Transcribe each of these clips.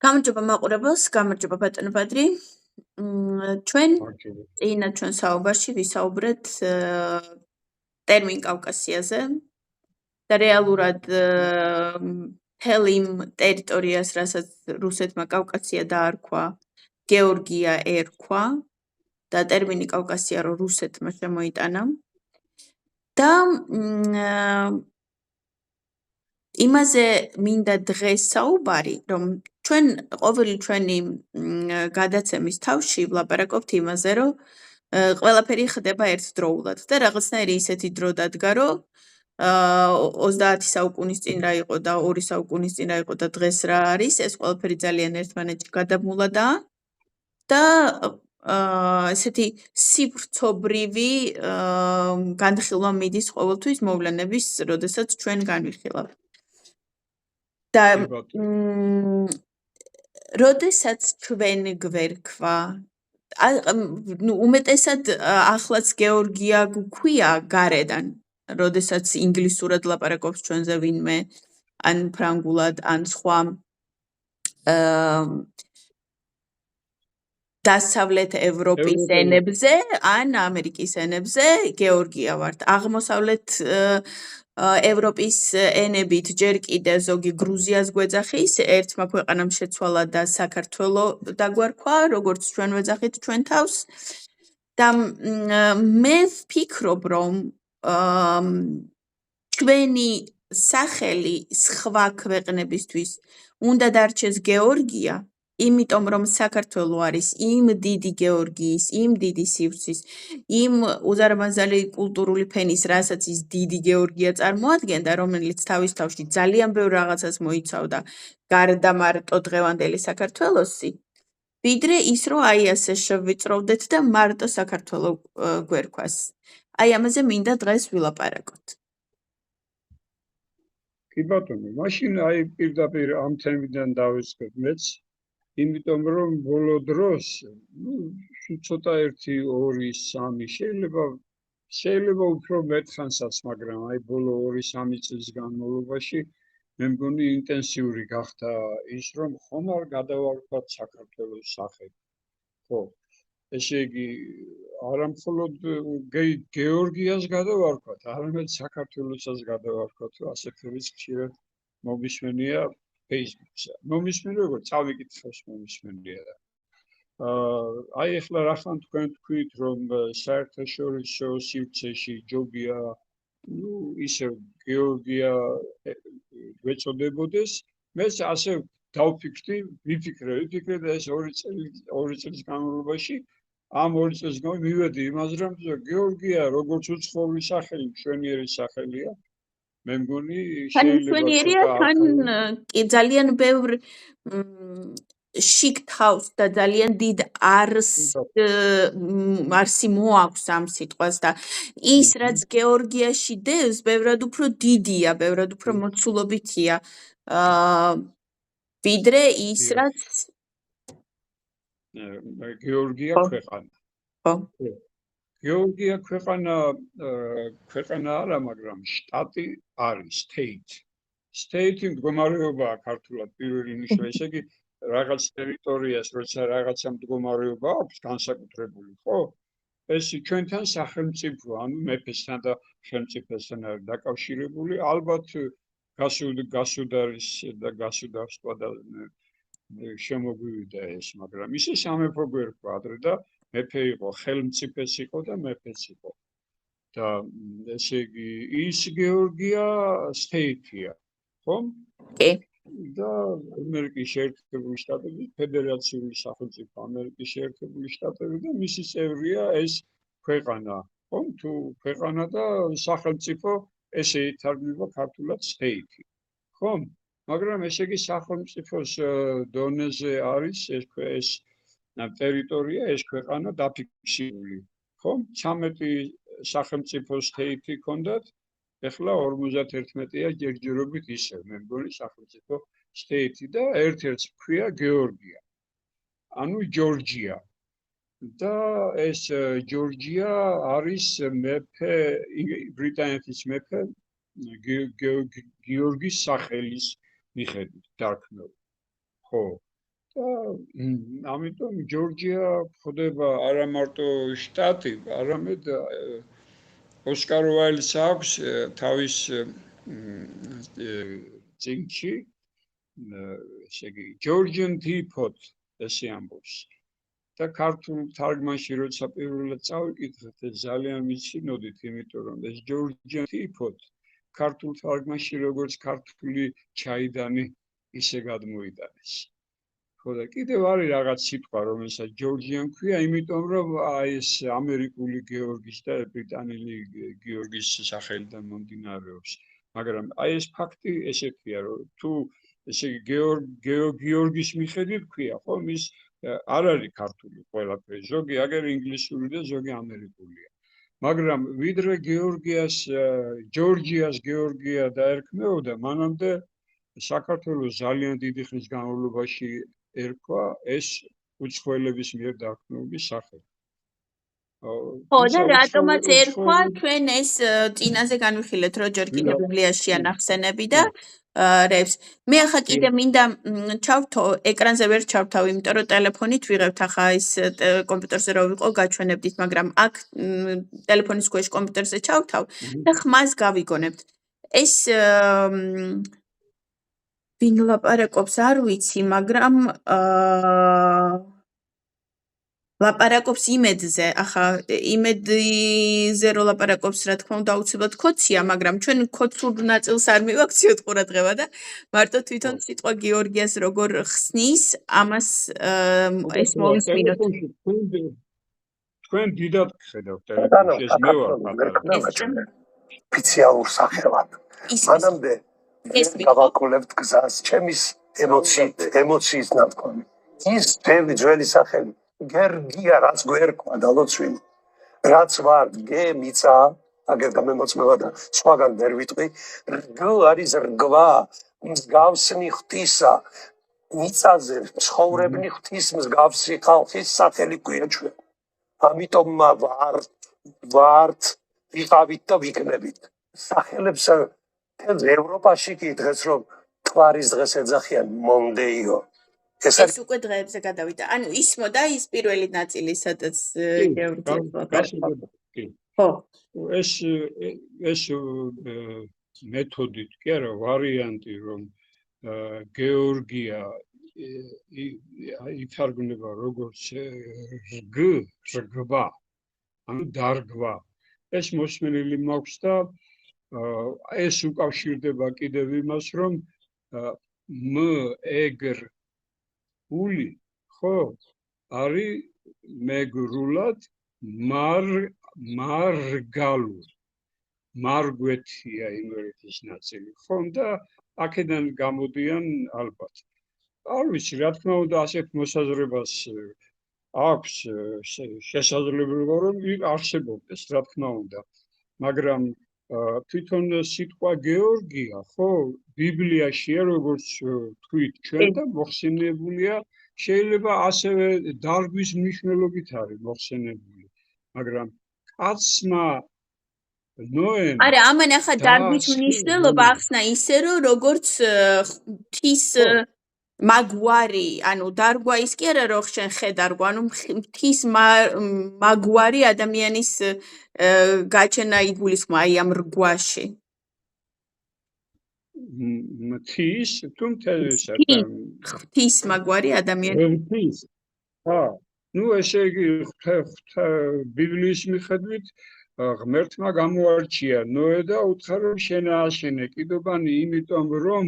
გამარჯობა მაყურებელს, გამარჯობა ბატონო ბადრი. ჩვენ წინა ჩვენ საუბარში ვისაუბრეთ ტერმინ კავკასიაზე და რეალურად მთელ იმ ტერიტორიას, რასაც რუსეთმა კავკასია დაარქვა, გეორგია ერქვა და ტერმინი კავკასია რო რუსეთმა შემოიტანა და იმაზე მინდა დღეს საუბარი, რომ ჩვენ ყოველი ჩვენი გადაცემის თავში ვლაპარაკობთ იმაზე, რომ ყველაფერი ხდება ერთდროულად და რაღაცნაირი ისეთი დრო დადგა, რომ 30 საუკუნის წინ რა იყო და 2 საუკუნის წინ რა იყო და დღეს რა არის, ეს ყველაფერი ძალიან ერთმანეთში გადამულადაა და ესეთი სივრცობრივი განხილვა მიდის ყოველთვის მოვლენების, როდესაც ჩვენ განვიხილავთ. და როდესაც ჩვენ გვერქვა, უმეტესად ახლაც გეორგია გვქვია გარედან, როდესაც ინგლისურად ლაპარაკობს ჩვენზე ვინმე, ან ფრანგულად, ან სხვა დასავლეთ ევროპის ენებზე, ან ამერიკის ენებზე გეორგია ვართ. აღმოსავლეთ ევროპის ენებით ჯერ კიდე ზოგი გრუზიას გვეძახის, ერთმა ქვეყანამ შეცვალა და საქართველო დაგვარქვა, როგორც ჩვენ ვეძახით ჩვენ თავს. და მე ვფიქრობ, რომ ჩვენი სახელი სხვა ქვეყნებისთვის უნდა დარჩეს გეორგია, იმიტომ რომ საქართველო არის იმ დიდი გეორგიის, იმ დიდი სივრცის, იმ უზარმაზარი კულტურული ფენის, რასაც ის დიდი გეორგია წარმოადგენდა, რომელიც თავის თავში ძალიან ბევრ რაღაცას მოიცავდა, გარდა მარტო დღევანდელი საქართველოსი, ვიდრე ის, რომ აი ასე შევიწროვდეთ და მარტო საქართველო გვერქვას. აი ამაზე მინდა დღეს ვილაპარაკოთ. კი ბატონო, მაშინ აი პირდაპირ ამ თემიდან დავიწყებ მეც. იმიტომ რომ ბოლო დროს, ცოტა 1, 2, 3 შეიძლება უფრო მეტხანსაც, მაგრამ აი ბოლო 2-3 წლის განმავლობაში მე მგონი ინტენსიური გახდა ის, რომ ხომ არ გადავარქვათ საქართველოს სახელი. ხო, ესე იგი, არა მხოლოდ გეორგიას გადავარქვათ, არამედ საქართველოსაც გადავარქვათ, ასე ხერხს ხშირად მომისმენია Facebook-ზე. მომისმენია, როგორ წავიკითხოს მომისმენია. აი ახლა რახან თქვენ თქვით, რომ საერთაშორისო სივრცეში ჯობია, ისე გეორგია გვეწოდებოდეს, მეც ასე დავფიქრდი, ვიფიქრე და ეს 2 წლის განმავლობაში, ამ 2 წლის განმავლობაში მივედი იმაზე, რომ გეორგია როგორც უცხოური სახელი, მშვენიერი სახელია. მე მგონი შეიძლება თან ძალიან ბევრ შიგ თავს და ძალიან დიდ არსი მოაქვს ამ სიტყვას და ის რაც გეორგიაში დევს, ბევრად უფრო დიდია, ბევრად უფრო მოცულობითია, ვიდრე ის რაც გეორგია ქვეყანა. ხო. გეორგია ქვეყანა არა, მაგრამ შტატი არის, state. State-ი მდგომარეობაა ქართულად პირველი ნიშნა, ესე იგი რაღაც ტერიტორიას, როცა რაღაცა მდგომარეობა აქვს განსაკუთრებული, ხო? ეს ჩვენთან სახელმწიფო, ანუ მეფესთან და ხელმწიფესთან არის დაკავშირებული, ალბათ გასუდარის და გასუდარსკვა და შემოგვივიდა ეს, მაგრამ ისე სამეფო გვერქვა ადრე და მეფე იყო, ხელმწიფეს იყო და მეფეც იყო. და ესე იგი ის გეორგია state-ია, ხო? კი. და ამერიკის შეერთებული შტატები, ფედერაციული სახელმწიფო ამერიკის შეერთებული შტატები და მისი წევრია ეს ქვეყანა, ხო? თუ ქვეყანა და სახელმწიფო ესე ითარგმნება ქართულად state-ი, ხო? მაგრამ ესე იგი სახელმწიფოს დონეზე არის ეს ტერიტორია, ეს ქვეყანა დაფიქსირებული, ხო? 13 სახელმწიფო state-ი ჰქონდათ, ეხლა 51-ია ჯერჯერობით ისევ, მე მგონი სახელმწიფო state-ი და ერთ-ერთს ქვია გეორგია. ანუ ჯორჯია. და ეს ჯორჯია არის მეფე, ბრიტანეთის მეფე გეორგის სახელის მიხედვით დარქმეული. ხო. ამიტომ ჯორჯია ხდება არა მარტო შტატი, არამედ ოსკარ უაილდს აქვს თავის წიგნში, ესე იგი Georgian Teapot ესე ამბობს. და ქართულ თარგმანში როცა პირველად წავიკითხეთ, ეს ძალიან მიცინოდით, იმიტომ რომ ეს Georgian Teapot ქართულ თარგმანში როგორც ქართული ჩაიდანი ისე გადმოიტანეს. ხო და კიდევ არის რაღაც სიტყვა, რომელსაც Georgian ქვია, იმიტომ რომ აი ეს ამერიკული გეორგის და ბრიტანელი გეორგის სახელიდან მომდინარეობს. მაგრამ აი ეს ფაქტი ესეთია, რომ თუ ესე გეორგის მიხედვით ქვია, ხო, მის არ არის ქართული ყველაფერი, ზოგი აგერ ინგლისური და ზოგი ამერიკულია. მაგრამ ვიდრე ჯორჯიას გეორგია დაერქმეოდა, მანამდე საქართველოს ძალიან დიდი ხნის განმავლობაში ერქვა ეს უცხოელების მიერ დაარქმეობის სახელი. ხო, და რატომაც ერქვა, ჩვენ ეს წინაზე განვიხილეთ, რომ ჯერ კიდე ბიბლიაშია ნახსენები და რებს. მე ახლა კიდე მინდა ჩავთო, ეკრანზე ვერ ჩავთავ, იმიტომ რომ ტელეფონით ვიღებთ ახლა ის კომპიუტერზე რო ვიყო, გაჩვენებდით, მაგრამ აქ ტელეფონის ქვეშ კომპიუტერზე ჩავთავ და ხმას გავიგონებთ. ეს ვინ ლაპარაკობს არ ვიცი, მაგრამ ლაპარაკობს იმედზე, ახლა იმედზე რო ლაპარაკობს, რა თქმა უნდა, აუცილებლად ქოცია, მაგრამ ჩვენ ქოცურ ნაწილს არ მივაქციოთ ყურადღება და მარტო თვითონ სიტყვა გეორგიას როგორ ხსნის, ამას ეს მოვისმინოთ. თქვენ დიდად ხედავთ ტელეფონში, ეს მე ვარ პატარა. ოფიციალურ სახელად. მანამდე გავაკლებთ გზას, ჩემის ემოციის ნათქვამი. ის ძველი სახელი გერგია, რაც გვერქვა და ლოცვინი. რაც ვარ, გე მიწა, აგერ გამემოწმება და სხვაგან ვერ ვიტყვი, რგ არის რგვა, მსგავსნი ღვთისა, მიწაზე ცხოვრებნი ღვთის მსგავსი ხალხის სახელი გვია ჩვენ. ამიტომ ვართ, ვიყავით და ვიქნებით. სახელებს თელ ევროპაში კი დღეს რომ თვარის დღეს ეძახიან მონდეიო. ეს უკვე დღეებზე გადავიდა. ანუ ისმოდა ის პირველი ნაწილი, სადაც გეორგიას ლაპარაკობს. ხო. ეს მეთოდით კი არა, ვარიანტი, რომ გეორგია ითარგმნება როგორც რგვა, ანუ დარგვა. ეს მოსმენილი მაქვს და ეს უკავშირდება კიდევ იმას, რომ ეგრ ული, ხო, არის მეგრულად მარგალურ. მარგვეთია იმერეთის ნაწილი, ხო, და აქედან გამოდიან ალბათ. არ ვიცი, რა თქმა უნდა, ასეთ მოსაზრებას აქვს შესაძლებლობა, რომ არსებობდეს, რა თქმა უნდა. მაგრამ თვითონ სიტყვა გეორგია, ხო, ბიბლიაშია, როგორც თქვით ჩვენ და მოხსენებულია, შეიძლება ასევე დარგვის მნიშვნელობით არის მოხსენებული, მაგრამ კაცმა ნოემ არა, ამან ახლა დარგვის მნიშვნელობა ახსნა ისე, რომ როგორც ღვთის მაგვარი, ანუ დარგვა ის კი არა, რომ შენ ხედარგვა, ანუ ღვთის მაგვარი ადამიანის გაჩენა იგულისხმა აი ამ რგვაში. მთის, თუმცა ღვთის მაგვარი ადამიანის. ნუ ესე იგი ბიბლიის მიხედვით ღმერთმა გამოარჩია ნოე და უთხრა რომ შენ ააშენე კიდობანი, იმიტომ რომ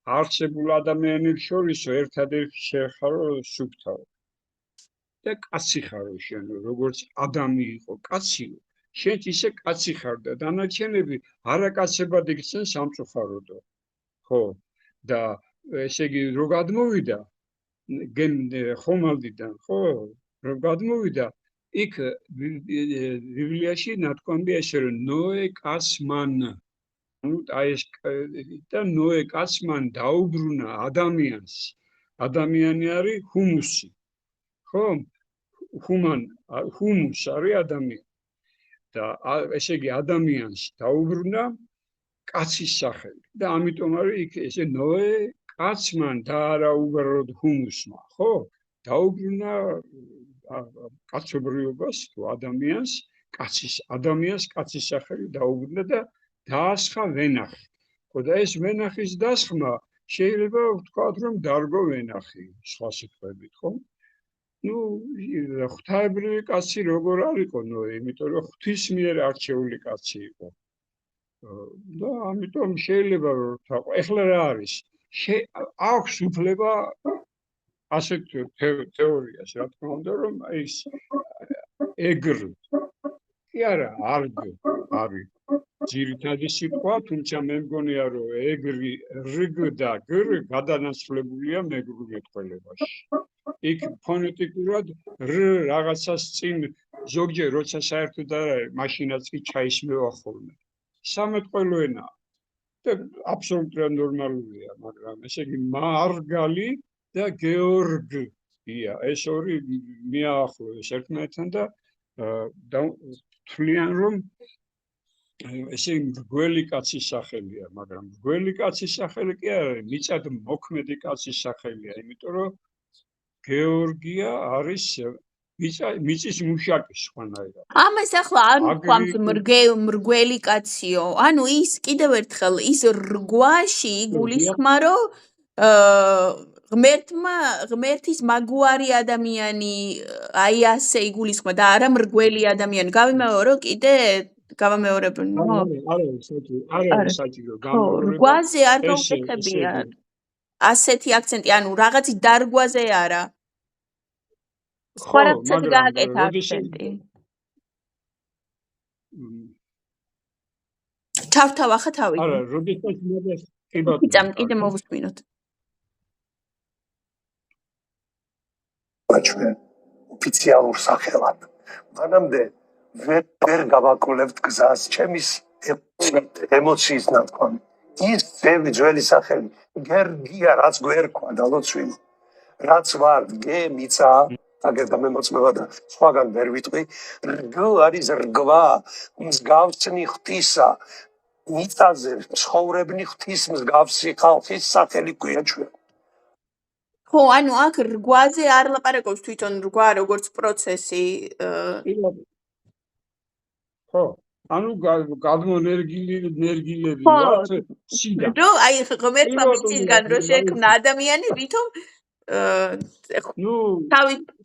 არსებულ ადამიანებს შორის ერთადერთი შეხარო სუფთავო. და კაცი ხარო შენ, როგორც ადამი იყო კაცი, შენ ისე კაცი ხარ და დანარჩენები არაკაცებად იქცენ სამწუხაროდო. ხო, და ესე იგი რო გადმოვიდა ხომალდიდან, ხო, რო გადმოვიდა, იქ ბიბლიაში ნათქვამია ესე რომ ნოე კაცმან, ანუ აი ეს და ნოე კაცმან დაუბრუნა ადამიანს. ადამიანი არის ჰუმუსი. ხო, ჰუმუს არის ადამიანი. და ესე იგი ადამიანს დაუბრუნა კაცის სახელი და ამიტომ არის იქ ესე ნოე კაცმან და არა უბრალოდ ჰუმუსმა, ხო? დაუბრუნა კაცობრიობას თუ ადამიანს, ადამიანს კაცის სახელი დაუბრუნდა და დაასხა ვენახი. ხო და ეს ვენახის დასხმა შეიძლება ვთქვათ, რომ დარგო ვენახი, სხვა სიტყვებით, ხო? ნუ ღვთაებრივი კაცი როგორ არ იყო ნოე, იმიტომ რომ ღვთის მიერ არჩეული კაცი იყო. და ამიტომ შეიძლება რომ ეხლა რა არის? აქვს უფლება ასეთ თეორიას, რა თქმა უნდა, რომ ის ეგრ კი არა, არგ არის ძირითადი სიტყვა, თუმცა მე მგონია, რომ ეგრი, რგ და გრ გადანაცვლებულია მეგრულ მეტყველებაში. იქ ფონეტიკურად რ რაღაცას წინ ზოგჯერ როცა საერთოდ არ არის, მაშინაც კი ჩაისმევა ხოლმე. სამეტყველო ენა და აბსოლუტურად ნორმალურია, მაგრამ ესე იგი მარგალი და გეორგია, ეს ორი მიაახლოვეს ერთმანეთთან და თვლიან, რომ ესე მრგველი კაცის სახელია, მაგრამ მრგველი კაცის სახელი კი არ არის, მიწად მოქმედი კაცის სახელია, იმიტომ რომ გეორგია არის მიწის მუშაკი სხვანაირად. ამას ახლა არ ვთქვამთ მრგველი კაციო, ანუ ის კიდევ ერთხელ ის რგვაში გულისხმა, რომ ღმერთის მაგვარი ადამიანი აი ასე იგულისხმა და არა მრგველი ადამიანი. გავიმეორო კიდე გავამეორებინო? არა, საჭირო გამეორება. რგვაზე არ გაუკეთებია ასეთი აქცენტი, ანუ რაღაცის დარგვაზე არა. სხვა რაღაცაზე გააკეთა აქცენტი. ჩავთავახა თავი. არა, როდესაც მოდეს კიდე მოვუსმინოთ. ჩვენ ოფიციალურ სახელად. მანამდე ვერ გავაკლებთ გზას ჩემის ემოციის ნათქვამი. ის ძველი სახელი გერგია, რაც გვერქვა და ლოცვინო. რაც ვარ, გე მიწა, აგერდა მემოწმება და სხვაგან ვერ ვიტყვი. რგ არის რგვა, მსგავსნი ღვთისა. მიწაზე ცხოვრებნი ღვთის მსგავსი ხალხის სახელი ქვია ჩვენ. ხო, ანუ აქ რგვაზე არ ლაპარაკობს თვითონ რგვა როგორც პროცესი. ხო, ანუ გადმონერგილები ვართ სიდა. რო აი ღმერთმა მიწისგან რო შექმნა ადამიანი, ვითომ ნუ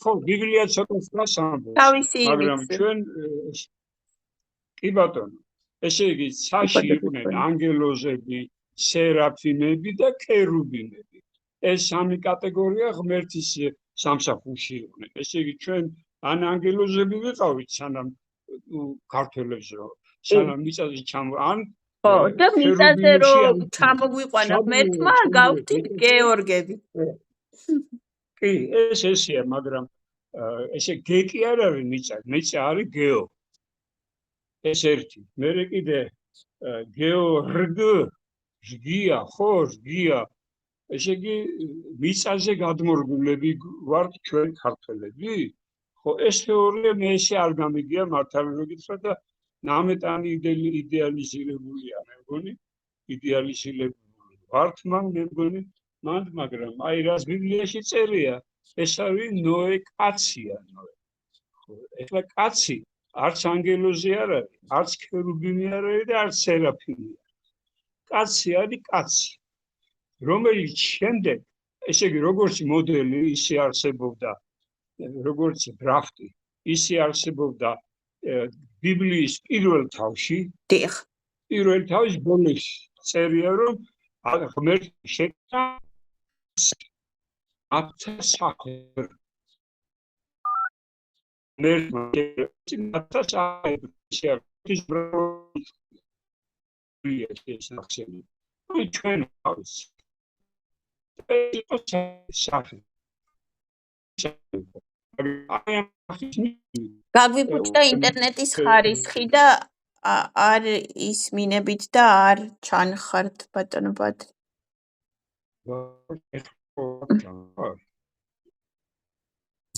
ხო, ბიბლია ცოტა სწრაფს ამბობს, მაგრამ ჩვენ კი ბატონო, ესე იგი ცაში იყვნენ ანგელოზები, სერაფიმები და კერუბინები. ეს სამი კატეგორია ღმერთის სამსახურში იყვნენ. ესე იგი ჩვენ ან ანგელოზები ვიყავით, სანამ ქართველებს რო სანამ მიწაზე ან ხო, და მიწაზე რო ჩამოგვიყვანა ღმერთმა, გავხდით გეორგები. კი, ესეა, მაგრამ ესე ге კი არ არის მიწა არის გეო. ეს ერთი. მერე კიდე გეორგ, რგია, ხო, რგია. ესე იგი მიწაზე გადმორგულები ვართ ჩვენ ქართველები? ხო, ეს თეორია მე ესე არ გამიგია მართალი რო გითხრა და ნამეტანი იდეალიზირებულია, მე მგონი, იდეალიზირებული ვართ მე მგონი, მაგრამ აი რას ბიბლიაში წერია, ეს არის ნოე კაცია, ნოე. ხო, ეხლა კაცი არც ანგელოზი არ არის, არც ქერუბინი არ არის და არც სერაფიმი არ არის. კაცი არის კაცი, რომელიც შემდეგ, ესე იგი როგორც მოდელი ისე არსებობდა, როგორც დრაფტი, ისე არსებობდა ბიბლიის პირველ თავში. დიახ. პირველ თავის ბოლოში წერია, რომ ღმერთი შექმნა ათასა სახელ. გაგვიფუჭდა ინტერნეტის ხარისხი და არ ისმინებით და არ ჩანხართ ბატონო ბადრი.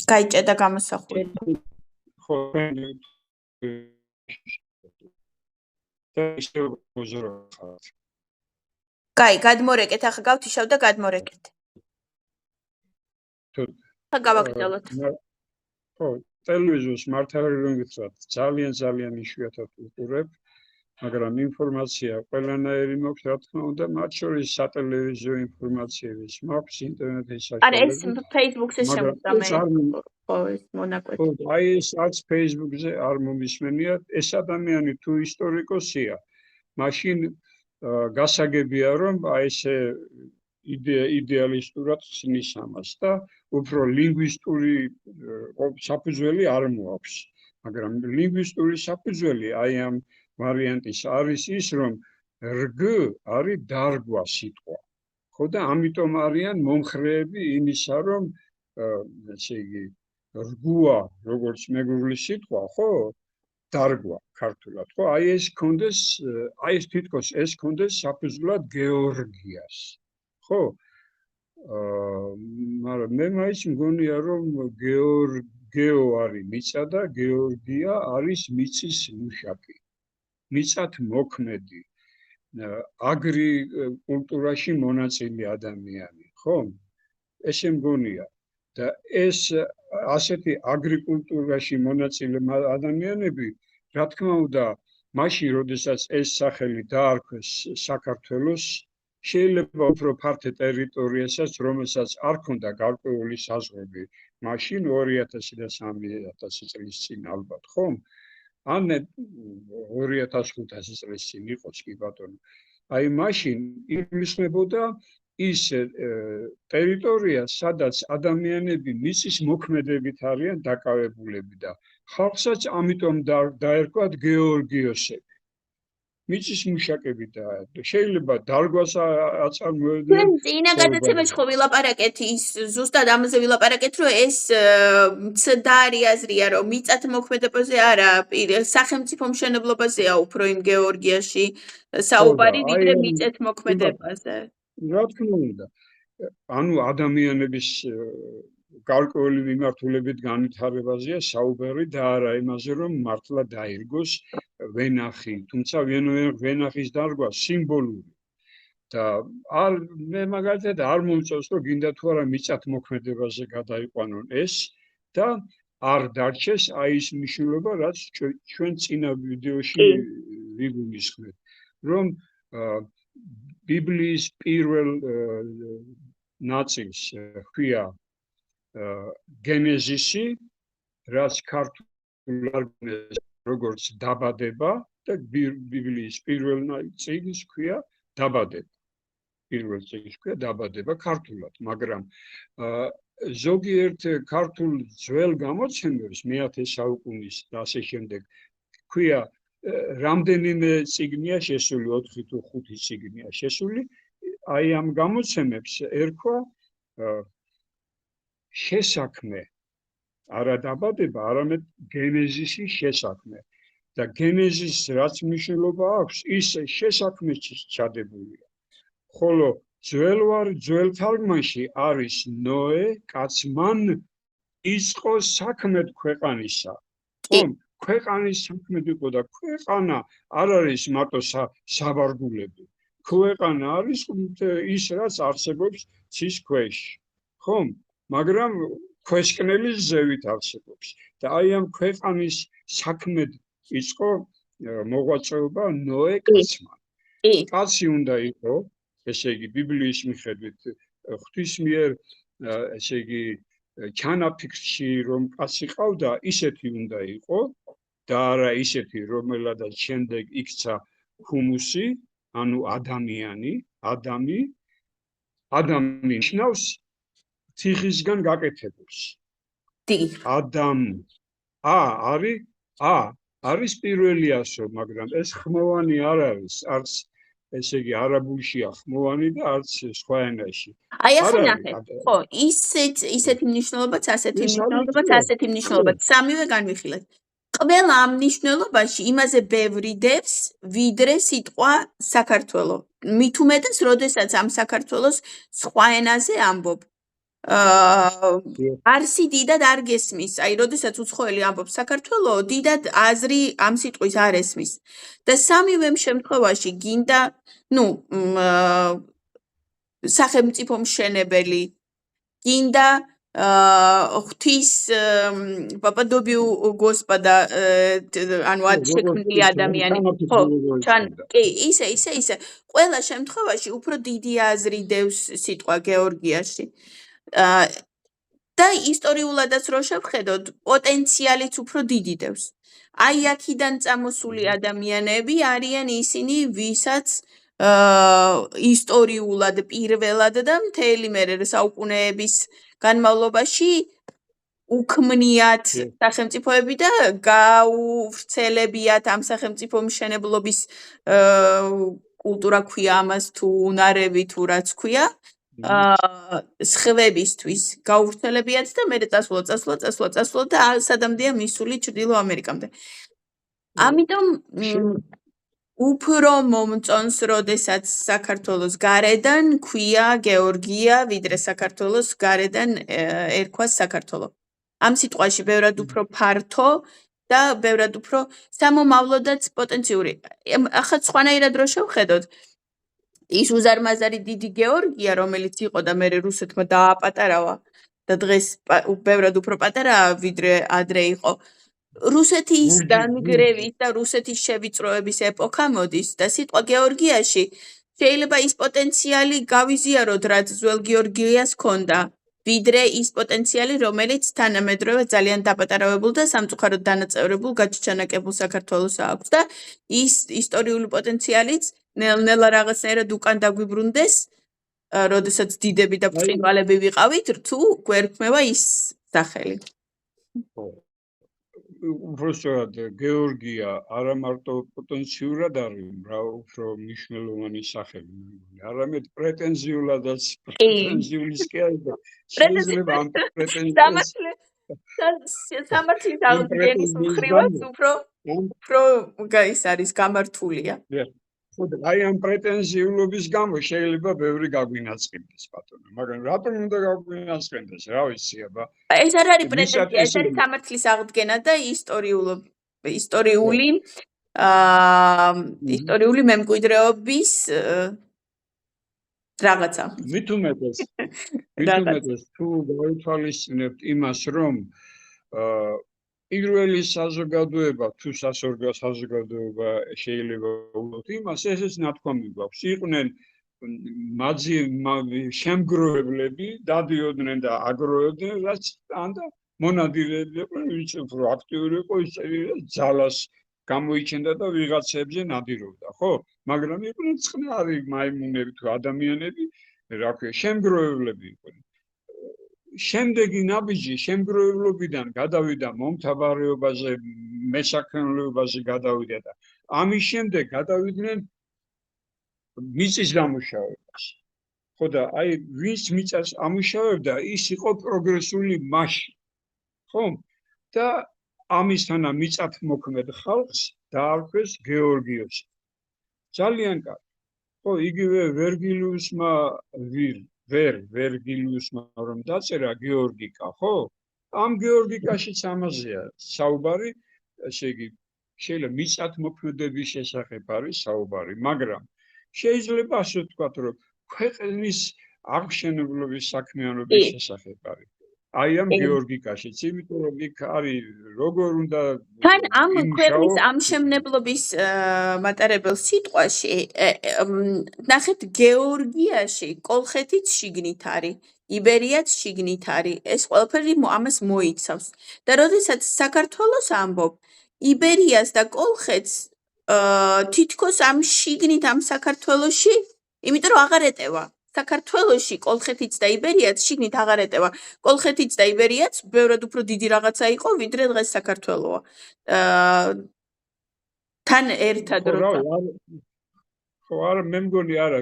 გაიჭედა გამოსახული. კაი, გადმორეკეთ, ახლა გავთიშავ და გადმორეკეთ. ახლა გავაგრძელოთ. ხო, ტელევიზორს მართალი რომ გითხრათ, ძალიან იშვიათად ვუყურებ, მაგრამ ინფორმაცია ყველანაირი მაქვს, რა თქმა უნდა, მათ შორის სატელევიზიო ინფორმაციების მაქვს ინტერნეტის არა, ეს საშუალებით. Facebook-ზე შემოწა მე. ხო, ეს მონაკვეთი. ხო, აი ეს არც Facebook-ზე არ მომისმენია, ეს ადამიანი თუ ისტორიკოსია, მაშინ გასაგებია რომ აი ესე იდეალისტურად ხსნის ამას და უფრო ლინგვისტური საფუძველი არ მოაქვს. მაგრამ ლინგვისტური საფუძველი აი ამ ვარიანტის არის ის, რომ რგ არის დარგვა სიტყვა. ხო და ამიტომ არიან მომხრეები იმისა, რომ ესე იგი რგუა, როგორც მეგრული სიტყვა, ხო? დარგვა ქართულად, ხო? აი ეს კონდეს, აი ეს თითქოს ეს კონდეს საფუძვლად გეორგიას. ხო? მაგრამ მე მაინც მგონია, რომ გეო არის მიწა და გეორგია არის მიწის მუშაკი. მიწათ მოქმედი, აგრი კულტურაში მონაწილე ადამიანი, ხო? ესე მგონია. და ეს ასეთი აგრიკულტურაში მონაწილე ადამიანები, რა თქმა უნდა, მაშინ, როდესაც ეს სახელი დაარქვეს საქართველოს, შეიძლება უფრო ფართე ტერიტორიასაც, რომელსაც არ ჰქონდა გარკვეული საზღვრები, მაშინ 2000 და 3000 წლის წინ ალბათ, ხო? ან 2500 წლის წინ იყოს კი ბატონო. აი მაშინ იგულისხმებოდა ის ტერიტორია, სადაც ადამიანები მიწის მოქმედებით არიან დაკავებულები და ხალხსაც ამიტომ დაერქვათ გეორგიოსები. მიწის მუშაკები და შეიძლება დარგვას აწარმოებდნენ. წინა გადაცემაში ხო ვილაპარაკეთ ის ზუსტად ამაზე ვილაპარაკეთ, რომ ეს მცდარი აზრია, რომ მიწათ მოქმედებაზე არა, სახელმწიფო მშენებლობაზეა უფრო იმ გეორგიაში საუბარი, ვიდრე მიწათ მოქმედებაზე. რა თქმა უნდა, ანუ ადამიანების გარკვეული მიმართულებით განვითარებაზეა საუბარი და არა იმაზე, რომ მართლა დაირგოს ვენახი, თუმცა ვენახის დარგვა სიმბოლური. და მე მაგალითად არ მომწონს, რომ გინდა თუ არა მიწათ მოქმედებაზე გადაიყვანონ ეს და არ დარჩეს აი ის მნიშვნელობა, რაც ჩვენ წინა ვიდეოში ვიგულისხმეთ, რომ ბიბლიის პირველ ნაწილს ჰქვია გენეზისი, რაც ქართულად როგორც დაბადება და ბიბლიის პირველ წიგნს ჰქვია დაბადება. პირველ წიგნს ჰქვია დაბადება ქართულად, მაგრამ ზოგიერთ ქართულ ძველ გამოცემებს მე-10 საუკუნის და ასე შემდეგ ჰქვია რამდენიმე წიგნია შესული, 4 თუ 5 წიგნია შესული, აი ამ გამოცემებს ერქვა შესაქმე, არა დაბადება, არამედ გენეზისის შესაქმე. და გენეზისს რაც მნიშვნელობა აქვს, ის შესაქმეშიც ჩადებულია. ხოლო ძველ თარგმანში არის ნოე კაცმან იწყო საქმედ ქვეყანისა. ხო, ქვეყანის საქმედ იყო და ქვეყანა არ არის მარტო საბარგულები. ქვეყანა არის ის, რაც არსებობს ცის ქვეშ. ხო, მაგრამ ქვესკნელის ზევით არსებობს. და აი ამ ქვეყანის საქმედ იწყო მოღვაწეობა ნოე კაცმან. კაცი უნდა იყო, ესე იგი ბიბლიის მიხედვით, ღვთის მიერ, ესე იგი ჩანაფიქრში რომ კაცი ყავდა, ისეთი უნდა იყო და არა ისეთი, რომელადაც შემდეგ იქცა ჰუმუსი, ანუ ადამიანი, ადამი ნიშნავს ციხისგან გაკეთებულს. არის პირველი ასო, მაგრამ ეს ხმოვანი არ არის, არც ესე იგი არაბულშია ხმოვანი და არც სხვა ენაში. აი ახლა ნახეთ, ხო, ისეთი მნიშვნელობაც, ასეთი მნიშვნელობაც, ასეთი მნიშვნელობაც, სამივე განვიხილეთ. ყველა ამ მნიშვნელობაში იმაზე ბევრი დევს, ვიდრე სიტყვა საქართველო. მით უმეტეს, როდესაც ამ საქართველოს სხვა ენაზე ამბობ. არსი დიდად არ გესმის. აი, როდესაც უცხოელი ამბობს საქართველო, დიდად აზრი ამ სიტყვის არ ესმის. და სამივე შემთხვევაში გინდა, სახელმწიფო მშენებელი, გინდა ღვთის პაპადობიუ გოსპადა, ანუ შექმნილი ადამიანი. ხო, კი, ისე. ყველა შემთხვევაში უფრო დიდი აზრი დევს სიტყვა გეორგიაში. და ისტორიულადაც რო შევხედოთ, პოტენციალიც უფრო დიდი დევს. აი აქედან წამოსული ადამიანები არიან ისინი, ვისაც ისტორიულად პირველად და მთელი მერე საუკუნეების განმავლობაში უქმნიათ სახელმწიფოები და გაუვრცელებიათ ამ სახელმწიფო მშენებლობის კულტურა ქვია ამას თუ უნარები თუ რაც ქვია სხვებისთვის გაუვრცელებიათ და მერე წასვლა და სადამდეა მისული ჩრდილო ამერიკამდე. ამიტომ უფრო მომწონს, როდესაც საქართველოს გარედან ქვია გეორგია, ვიდრე საქართველოს გარედან ერქვა საქართველო. ამ სიტყვაში ბევრად უფრო ფართო და ბევრად უფრო სამომავლოდაც პოტენციური. ახლა სხვანაირად რო შევხედოთ, ის უზარმაზარი დიდი გეორგია, რომელიც იყო და მერე რუსეთმა დააპატარავა და დღეს ბევრად უფრო პატარაა, ვიდრე ადრე იყო. რუსეთის დანგრევის და რუსეთის შევიწროების ეპოქა მოდის და სიტყვა გეორგიაში შეიძლება ის პოტენციალი გავიზიაროთ, რაც ძველ გეორგიას ჰქონდა, ვიდრე ის პოტენციალი, რომელიც თანამედროვე ძალიან დაპატარავებულ და სამწუხაროდ დანაწევრებულ გაჩანაკებულ საქართველოს აქვს და ის ისტორიული პოტენციალიც ნელ-ნელა რაღაცნაირად უკან დაგვიბრუნდეს, როდესაც დიდები და ბრწყინვალები ვიყავით, თუ გვერქმევა ის სახელი. უბრალოდ გეორგია არა მარტო პოტენციურად არის, უფრო მნიშვნელოვანი სახელი, არამედ პრეტენზიულადაც პრეტენზიულის კი არის და შეიძლება ამ პრეტენზიას სამართლის აღდგენის მხრივაც უფრო ის არის გამართულია. აი ამ პრეტენზიულობის გამო შეიძლება ბევრი გაგვინაწყდეს ბატონო, მაგრამ რატომ უნდა გაგვინაწყდეს, რა ვიცი აბა. ეს არ არის პრეტენზია, ეს არის სამართლის აღდგენა და ისტორიული მემკვიდრეობის რაღაცა. მით უმეტეს თუ გავითვალისწინებთ იმას, რომ პირველი საზოგადოება თუ საზოგადოება შეიძლება ულოთ იმას, ესეც ნათქვამი გვაქვს. იყვნენ შემგროვებლები, დადიოდნენ და აგროვებდნენ, რაც და მონადირეები იყვნენ, ვინც უფრო აქტიური იყო, ის ძალას გამოიჩენდა და ვიღაცებზე ნადირობდა, ხო? მაგრამ იყვნენ წყნარი მაიმუნები თუ ადამიანები, რა ქვია, შემგროვებლები იყვნენ. შემდეგი ნაბიჯი შემგროვებლობიდან გადავიდა მომთაბარეობაზე, მესაქონლეობაზე გადავიდა და ამის შემდეგ გადავიდნენ მიწის დამუშავებაში. ხო და აი ვინც მიწას ამუშავებდა, ის იყო პროგრესული მასში. ხო? და ამისთანა მიწათმოქმედ ხალხს დაარქვეს გეორგიოსი. ძალიან კარგი. ხო, იგივე ვერგილიუსმა რომ დაწერა გეორგიკა, ხო? ამ გეორგიკაშიც ამაზეა საუბარი, ესე იგი, შეიძლება მიწათმოქმედების შესახებ არის საუბარი, მაგრამ შეიძლება ასე ვთქვათ, რომ ქვეყნის აღმშენებლობის საქმიანობის შესახებ არის. აი ამ გეორგიკაშიც, იმიტომ რომ იქ არის როგორ უნდა თან ამ ქვეყნის ამშენებლობის მატარებელ სიტყვაში ნახეთ გეორგიაში კოლხეთიც შიგნით არის, იბერიაც შიგნით არის, ეს ყველაფერი ამას მოიცავს. და როდესაც საქართველოს ამბობ, იბერიას და კოლხეთს თითქოს ამ შიგნით ამ საქართველოში, იმიტომ რომ აღარ ეტევა. საქართველოში კოლხეთიც და იბერიაც შიგნით აღარ ეტევა. კოლხეთიც და იბერიაც ბევრად უფრო დიდი რაღაცა იყო, ვიდრე დღეს საქართველოა. თან ერთად როცა ხო, არა, მე მგონი არა,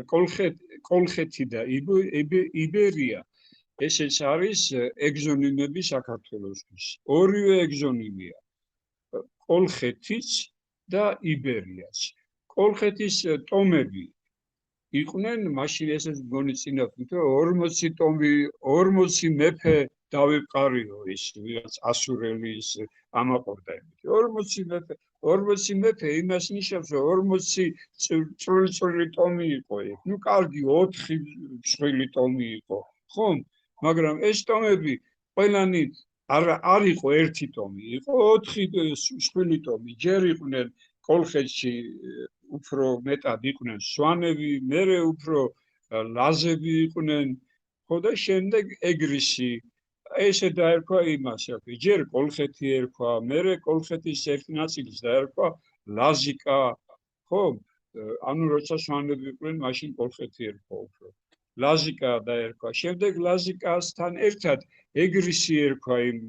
კოლხეთი და იბერია ესეც არის ეგზონიმები საქართველოსთვის. ორივე ეგზონიმია. კოლხეთიც და იბერიაც. კოლხეთის ტომები იყვნენ მაშინ ესეც მგონი წინა თვითონ 40 ტომი 40 მეფე დავიყარიო ის ვიღაც ასურელის ამაყობდა იმით 40 მეფე იმას ნიშნავს რომ 40 წვრილი ტომი იყო იქ ნუ კარგი 4 მსხვილი ტომი იყო ხომ მაგრამ ეს ტომები ყველანი არ იყო ერთი ტომი იყო 4 მსხვილი ტომი ჯერ იყვნენ კოლხეთში უფრო მეტად იყვნენ სვანები, მერე უფრო ლაზები იყვნენ, ხო და შემდეგ ეგრისი. ესე დაერქვა იმას, ჯერ კოლხეთი ერქვა, მერე კოლხეთის ერთი ნაწილს დაერქვა ლაზიკა, ხო? ანუ როცა სვანები იყვნენ, მაშინ კოლხეთი ერქვა უფრო. ლაზიკა დაერქვა, შემდეგ ლაზიკასთან ერთად ეგრისი ერქვა იმ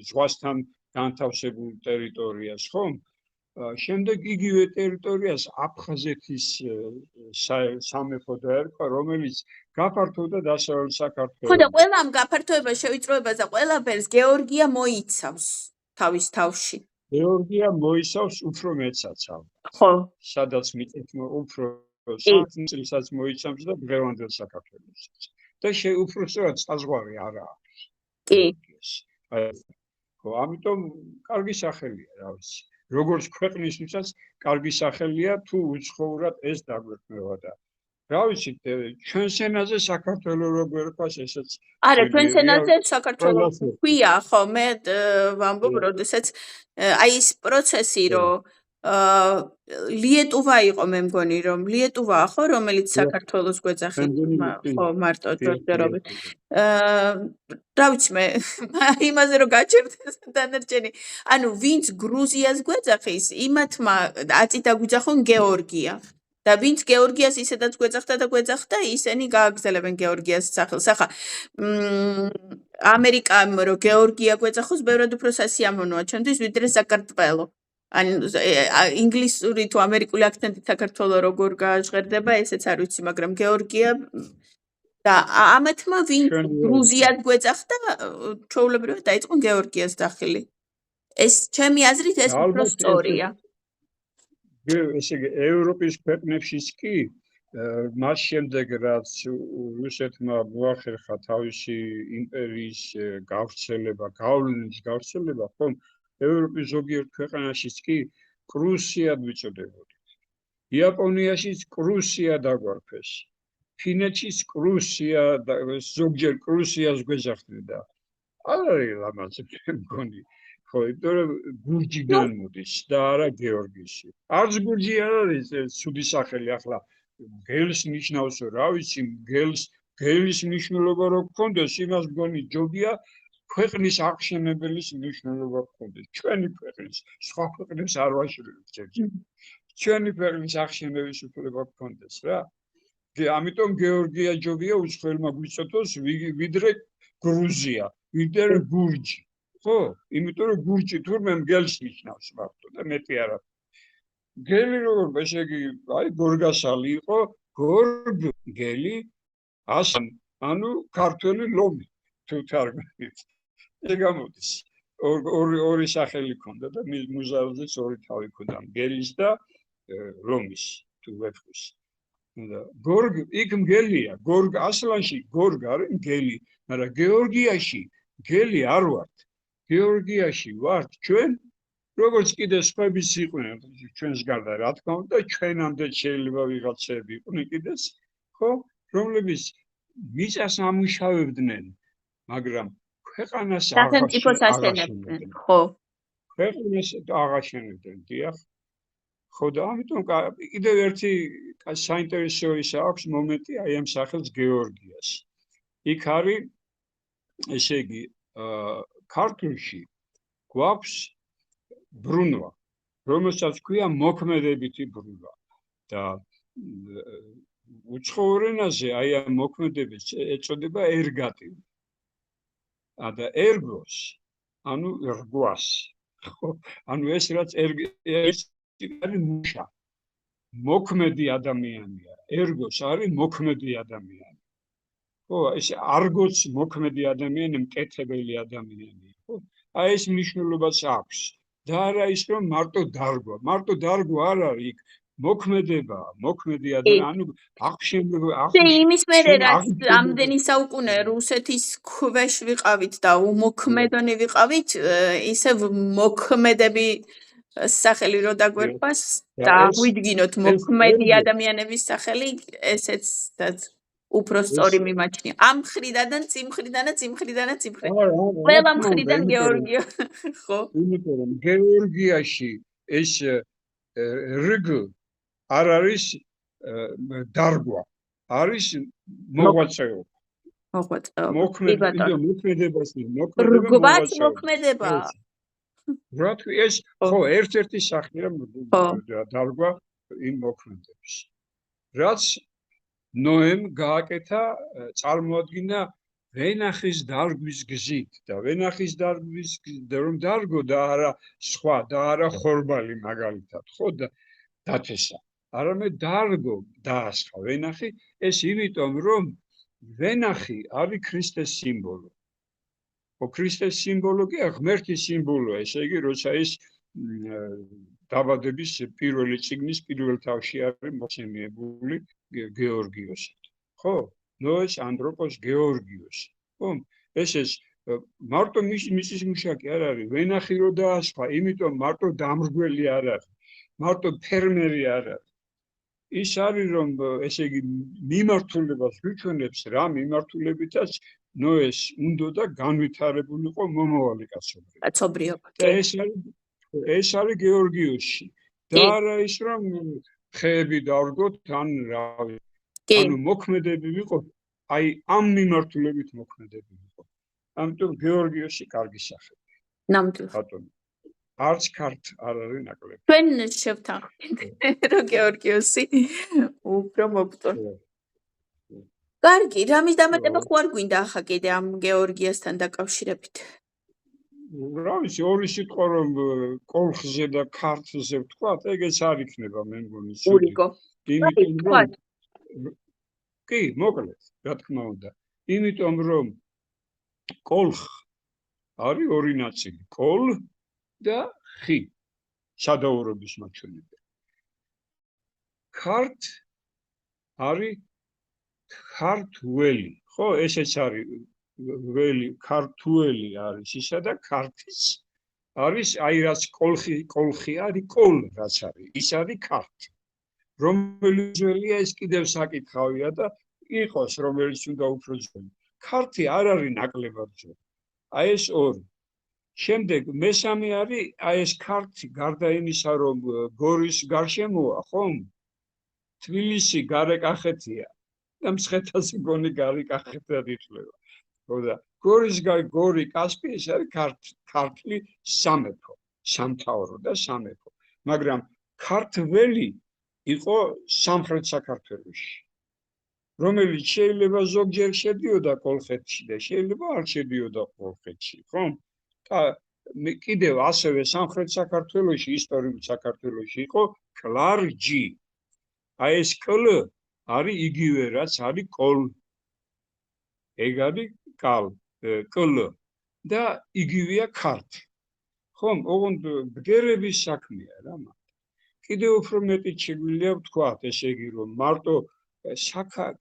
ზღვასთან განთავსებულ ტერიტორიას, ხო? შემდეგ იგივე ტერიტორიას აფხაზეთის სამეფო დაერქვა, რომელიც გაფართოვდა დასავლეთ საქართველოს. ხო და ყველა ამ გაფართოებას შევიწროებას და ყველაფერს გეორგია მოიცავს თავის თავში. გეორგია მოიცავს უფრო მეცაცავ. ხო. სადაც მიწით უფრო სანთლსაც მოიცავს და დღევანდელ საქართველოსაც. და უფრო სწორად საზღვარი არა აქვს. კი. ხო, ამიტომ კარგი სახელია, რა ვიცი. როგორც ქვეყნისთვისაც კარგი სახელია თუ უცხოურად ეს დაგვექმნება და რა ვიცით ჩვენს ენაზე საქართველოს როგორ ქვას ესეც არა ჩვენს ენაზე საქართველოს ქვია ხო მე ვამბობ როდესაც აი ეს პროცესი რომ ლიეტუვა იყო მე მგონი რომ ლიეტუვაა ხო რომელიც საქართველოს გვეძახით ხო მარტო ჯორჯერობით რა ვიცი მე იმაზე რომ გაჩერდეს დანარჩენი ანუ ვინც გრუზიას გვეძახის იმათმა აწი დაგვიძახონ გეორგია და ვინც გეორგიას ისედაც გვეძახდა და გვეძახდა ისინი გააგრძელებენ გეორგიას სახელს ახლა ამერიკამ რომ გეორგია გვეძახოს ბევრად უფრო სასიამოვნოა ჩვენთვის ვიდრე საქართველო ანუ ინგლისური თუ ამერიკული აქცენტით საქართველოს როგორ გაჟღერდება ესეც არ ვიცი მაგრამ გეორგია და ამათმა ვინც გრუზიას გვეძახდა ჩვეულებრივად დაიწყო გეორგიას სახელი ეს ჩემი აზრით ეს უფრო სწორია ესე იგი ევროპის ქვეყნებშიც კი მას შემდეგ რაც რუსეთმა მოახერხა თავისი იმპერიის გავრცელება, გავლენის გავრცელება, ხომ ევროპის ზოგიერთ ქვეყანაშიც კი პრუსიად ვიწოდებოდით. იაპონიაშიც პრუსია დაგვარქვეს. ფინეთშიც პრუსია და ზოგჯერ პრუსიას გვეძახდნენ და არ არის ლამაზი მგონი. ხო, იმიტომ რომ გურჯიდან მოდის და არა გეორგისი. არც გურჯი არ არის ცუდი სახელი, ახლა გელს ნიშნავს, რა ვიცი, გელის მნიშვნელობა რო გქონდეს, იმას მგონი ჯობია ქვეყნის აღშენებელის მნიშვნელობა გქონდეს. ჩვენი ქვეყნის, სხვა ქვეყნებს არ ვაშორებთ ჯერჯერ. ჩვენი ქვეყნის აღშენების უფლება გქონდეს რა. ამიტომ გეორგია ჯობია უცხოელმა გვიწოდოს ვიდრე გრუზია, ვიდრე გურჯი. ხო, იმიტომ რომ გურჯი თურმე მგელს ნიშნავს მარტო და მეტი არა. გელი როგორ ესე იგი, აი გორგასალი იყო, გორგელი, ანუ ქართველი ლომი, თუ თარგმნით. ეგ გამოდის. ორი სახელი ქონდა და მუზაოზეც ორი თავი ქონდა, მგელის და ლომის, თუ ვეთქვის. და გორგ იქ მგელია, გორგ ასლანში გორგ არის მგელი, მაგრამ გეორგიაში მგელი არ ვართ. გეორგიაში ვართ ჩვენ, როგორც კიდე სხვაებიც იყვნენ ჩვენს გარდა, რა თქმა უნდა, ჩვენამდე შეიძლება ვიღაცები იყვნენ კიდეც, ხო, რომლებიც მიწას ამუშავებდნენ, მაგრამ ქვეყანას აღაშენებდნენ. ხო. ქვეყანას აღაშენებდნენ, დიახ. ხო და ამიტომ კიდევ ერთი საინტერესო ის აქვს მომენტი აი ამ სახელს გეორგიას. იქ არის ესე იგი ქართულში გვაქვს ბრუნვა, რომელსაც ქვია მოქმედებითი ბრუნვა და უცხოურ ენაზე აი ამ მოქმედებას ეწოდება ერგატივი. და ერგოს, ანუ რგვას. ხო, ანუ ეს რაც არის მუშა. მოქმედი ადამიანია. ერგოს არის მოქმედი ადამიანი. ხო, ეს არგოც მოქმედი ადამიანი, მკეთებელი ადამიანია, ხო? აი ეს მნიშვნელობაც აქვს. და არა ის რომ მარტო დარგვა. მარტო დარგვა არ არის იქ მოქმედება, მოქმედი ადამიანი, ანუ იმის მერე რაც აღშენდება. ამდენი საუკუნე რუსეთის ქვეშ ვიყავით და უმოქმედონი ვიყავით, ისევ მოქმედები სახელი რო დაგვერქვას და აღვიდგინოთ მოქმედი ადამიანების სახელი, ესეც უფრო სწორი მიმაჩნია. ამ მხრიდანაც, იმ მხრიდანაც, იმ მხრიდანაც, იმ მხრიდან. ყველა მხრიდან გეორგია, ხო? იმიტომ რომ გეორგიაში ეს რგ არ არის დარგვა, არის მოღვაწეობა. მოქმედებას რგვაც მოქმედება. რა თქმა ეს ხო ერთ-ერთი სახეა დარგვა იმ მოქმედებს. რაც ნოემ გააკეთა წარმოადგინა ვენახის დარგვის გზით და ვენახის დარგვის რომ დარგო და არა სხვა და არა ხორბალი მაგალითად ხო და დათესა არამედ დარგო დაასხა ვენახი ეს იმიტომ რომ ვენახი არის ქრისტეს სიმბოლო. ხო ქრისტეს სიმბოლო კი ღმერთის სიმბოლოა, ესე იგი როცა ის დაბადების პირველი წიგნის პირველ თავში არის მოხსენიებული გეორგიოსად. ხო? ნოეს ანდროპოს გეორგიოსი. ხო? ეს მარტო მისის მუშაკი არ არის, ვენახი რო დაასხა, იმიტომ მარტო დამრგველი არ არის, მარტო ფერმერი არ არის. ის არის რომ ესე იგი მიმართულებას გვიჩვენებს რა მიმართულებითაც ნოეს უნდა განვითარებულიყო მომავალი კაცობრიობა. ეს არის გეორგიოსში. და არა ის რომ ხეები დავრგოთ ან რავი. ანუ მოქმედები ვიყოთ, აი ამ მიმართულებით მოქმედები ვიყოთ. ამიტომ გეორგიოსი კარგი სახელი. ნამდვილად. ბატონო. არც ქართ არ არის ნაკლები. ჩვენ შევთანხმდით რომ გეორგიოსი უფრო მოგწონს. კარგი, რამის დამატება ხო არ გვინდა ახლა კიდე ამ გეორგიასთან დაკავშირებით? რა ვიცი, ორი სიტყვა რომ კოლხზე და ქართლზე ვთქვათ, ეგეც არ იქნება მე მგონი. ურიგო. იმიტომ რომ კი, მოკლედ, რა თქმა უნდა. იმიტომ რომ კოლხ არის ორი ნაწილი, კოლ და ხი სადაურობის მაჩვენებელი. ქართ არის ქართველი, ხო, ესეც არის ველი, ქართველი არის ისა და ქართიც არის, აი რაც კოლხი არის, კოლ რაც არის, ის არის ქართი. რომელიც ძველია ეს კიდევ საკითხავია და იყოს რომელიც უნდა უფრო ძველი. ქართი არ არის ნაკლებად ძველი. აი ეს ორი. შემდეგ მესამე არის აი ეს ქართი გარდა იმისა რომ გორის გარშემოა, ხომ? თბილისი გარეკახეთია და მცხეთას მგონი გარეკახეთად ითვლება. ხო და გორი კასპი ეს არის ქართლი სამეფო, სამთავრო და სამეფო. მაგრამ ქართველი იყო სამხრეთ საქართველოში. რომელიც შეიძლება ზოგჯერ შედიოდა კოლხეთში და შეიძლება არ შედიოდა კოლხეთში, ხო? კიდევ ასევე სამხრეთ საქართველოში, ისტორიულ საქართველოში იყო კლარჯი. აი ეს კლ არის იგივე რაც არის კოლ. ეგ არის კლ და იგივეა ქართი. ხომ, ოღონდ ბგერების საქმეა რა მაგ. კიდევ უფრო მეტი შეგვიძლია ვთქვათ, ესე იგი რომ მარტო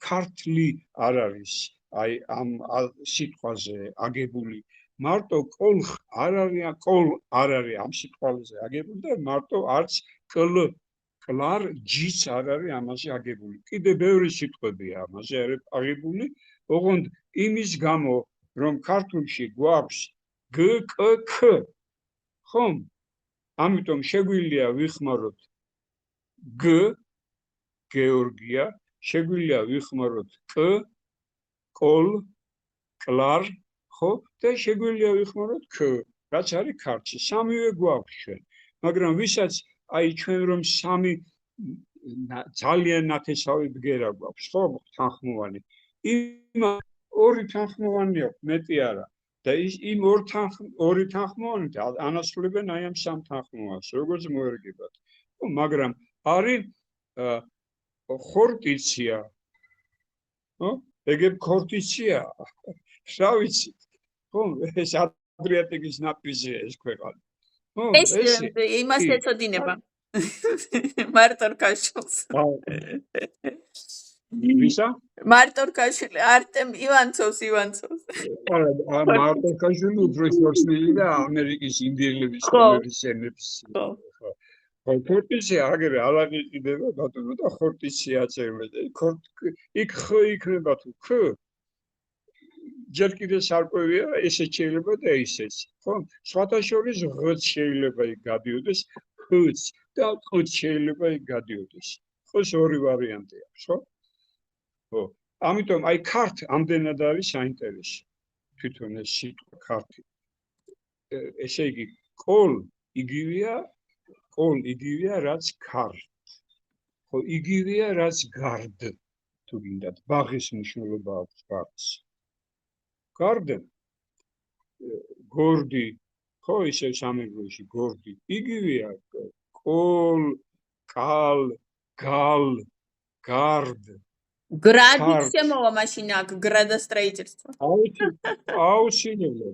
ქართლი არ არის აი ამ სიტყვაზე აგებული. მარტო კოლხ არ არის ამ სიტყვაზე აგებული და მარტო არც კლარჯიც არ არის ამაზე აგებული. კიდე ბევრი სიტყვებია ამაზე აგებული, ოღონდ იმის გამო, რომ ქართულში გვაქვს გ, კ, ქ. ხომ? ამიტომ შეგვიძლია ვიხმაროთ გ, გეორგია, შეგვიძლია ვიხმაროთ კ, კოლ, კლარ, ხო? და შეგვიძლია ვიხმაროთ ქ, რაც არის ქართში. სამივე გვაქვს ჩვენ. მაგრამ ვისაც აი ჩვენ რომ სამი ძალიან ნათესავი ბგერა გვაქვს, ხო, თანხმოვანი. იმ ორი თანხმოვანი აქვს, მეტი არა. და იმ ორი თანხმოვანით ანაცვლებენ აი ამ სამ თანხმოვანს, როგორც მოერგებათ. მაგრამ არის ხორტიცია. ხო? ეგ ხორტიცია. რა ვიცი. ხო, ეს ადრიატიკის ნაპირზეა ეს ქვეყანა. ხო, ეს იმას ეწოდინება. მარტორკაშვილს. ვისა? მარტორკაშვილი, არტემ ივანცოვს. არა, მარტორკაშვილი უფრო ხორცნილი და ამერიკის ინდიელების ხო. კომერციანტების. ხო. ხო, ხორტიცია აგერე ალაყიყიდება ბატონო და ხორტიცია აწერმეთ. იქ ხ იქნება თუ ქ ჯერ კიდე სარკვევია, ესეც შეიძლება და ისეც. ხო? სხვათა შორის ღ შეიძლება იქ გადიოდეს, ხ-ც და ყ შეიძლება იქ გადიოდეს. ხო, ორი ვარიანტი აქვს, ხო? ხო. ამიტომ აი ქართ ამდენად არის საინტერესო. თვითონ ეს სიტყვა ქართი. ესე იგი, ყოლ იგივეა, რაც ქართ. ხო, იგივეა, რაც გარდ. თუ გინდათ, ბაღის მნიშვნელობა აქვს გარდს. გარდ გორდი, ხო, ისე სამებროში გორდი. იგივეა, ყოლ, კალ, გალ, გარდ. გრადიც შემოვა მაშინ აქ გრადა სტრაიჭერства. აუცილებლად.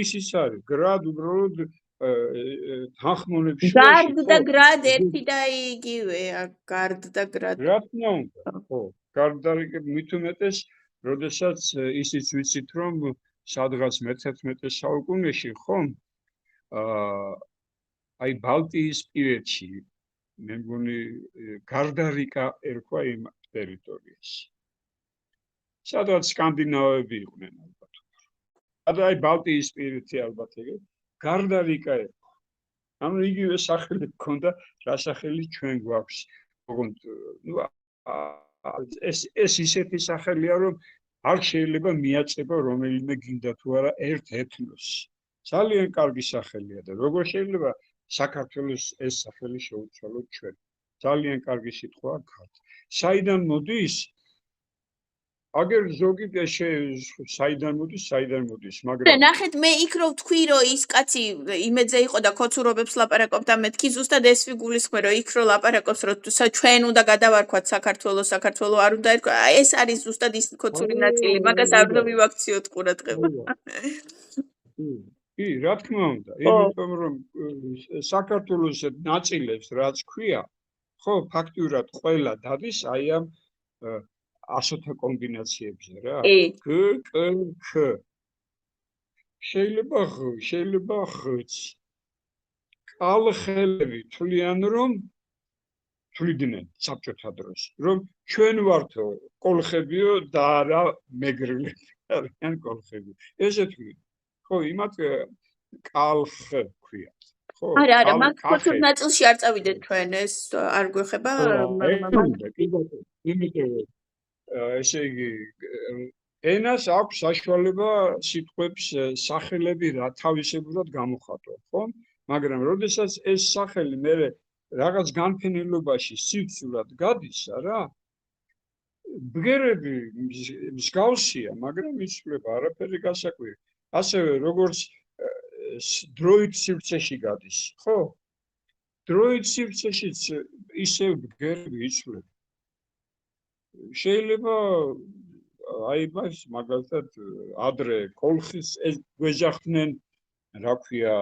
ის არის, გრად უბრალოდ თანხმოვნებში. გარდ და გრად ერთი და იგივეა, გარდ და გრად. რა თქმა უნდა, ხო, გარდ და მით უმეტეს, როდესაც ისიც ვიცით, რომ სადღაც მე-11 საუკუნეში, ხო? აი ბალტიისპირეთში, მე მგონი გარდარიკა ერქვა იმ ტერიტორიას. სადაც სკანდინავები იყვნენ ალბათ. აი ბალტიისპირეთი ალბათ ეგ გარდარიკა ერქვა. ანუ იგივე სახელი ჰქონდა, რა სახელი ჩვენ გვაქვს. ოღონდ ეს ისეთი სახელია, რომ არ შეიძლება მიაწება რომელიმე გინდა თუ არა ერთ ეთნოს. ძალიან კარგი სახელია და როგორ შეიძლება საქართველოს ეს სახელი შეუცვალოთ ჩვენ. ძალიან კარგი სიტყვაა ქართ. საიდან მოდის? აგერ ზოგი საიდან მოდის, მაგრამ ნახეთ, მე იქ რო ვთქვი, რომ ის კაცი იმედზე იყო და ქოცურობებს ლაპარაკობდა, მეთქი ზუსტად ეს ვიგულისხმე, რომ იქ რო ლაპარაკობს, რომ ჩვენ უნდა გადავარქვათ საქართველოს არ უნდა ერქვა. ეს არის ზუსტად ის ქოცური ნაწილი, მაგას არ უნდა მივაქციოთ ყურადღება. კი, რა თქმა უნდა, იმიტომ რომ საქართველოს ნაწილებს რაც ქვია, ხო, ფაქტურად ყველა დადის აი ამ ასოთა კომბინაციებზე რა. გ, კ, ქ. შეიძლება ღ, შეიძლება ხ-ც. კალხელები თვლიდნენ საბჭოთა დროს, რომ ჩვენ ვართ კოლხებიო და არა მეგრელები არიან კოლხები. ესე თვლიდა. ხო, იმათ კალხ ქვიათ. ხო. არა, მაგ ქოცურ ნაწილში არ წავიდეთ ჩვენ, ეს არ გვეხება, მაგრამ იმიტომ ესე იგი ენას აქვს საშუალება სიტყვებს სახელები რა თავისებურად გამოხატო, ხო? მაგრამ როდესაც ეს სახელი მე რაღაც განფენილობაში სიცურად გადის, რა? ბგერები მსგავსია, მაგრამ იცვლება არაფერი გასაკვირი. ასევე როგორც დროით სივრცეში გადის, ხო? დროით სივრცეშიც ისევ ბგერები იცვლება. შეიძლება აი მას მაგალითად ადრე კოლხის გვეჯახდნენ, რა ქვია,